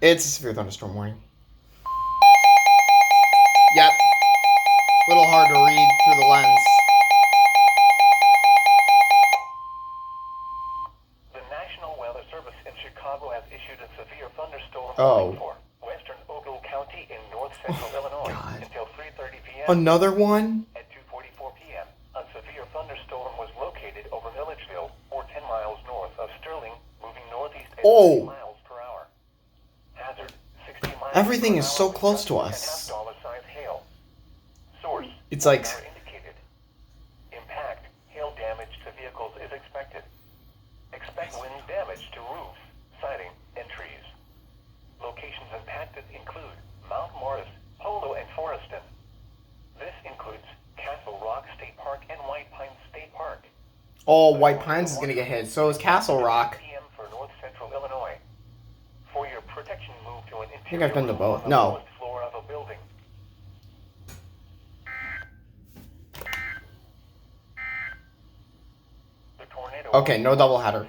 It's a severe thunderstorm warning. Yep. A little hard to read through the lens. The National Weather Service in Chicago has issued a severe thunderstorm Oh. warning for western Ogle County in north central Illinois God. until 3:30 p.m. Another one? At 2:44 p.m., a severe thunderstorm was located over Milledgeville, or 10 miles north of Sterling, moving northeast at 60 miles per hour. Hazard, 60 miles Everything per is hour so with close to gusts us. and $5 hail. Source, It's like... radar indicated. Impact, hail damage to vehicles is expected. Expect wind damage to roofs, siding, and trees. Locations impacted include Mount Morris, Polo, and Forreston. This includes Castle Rock State Park and White Pines State Park. Oh, White Pines is gonna get hit. So is Castle Rock. PM for north central Illinois. For your protection, move to an I think I've been to room both. on the No. lowest floor of a building. The tornado Okay, no doubleheader.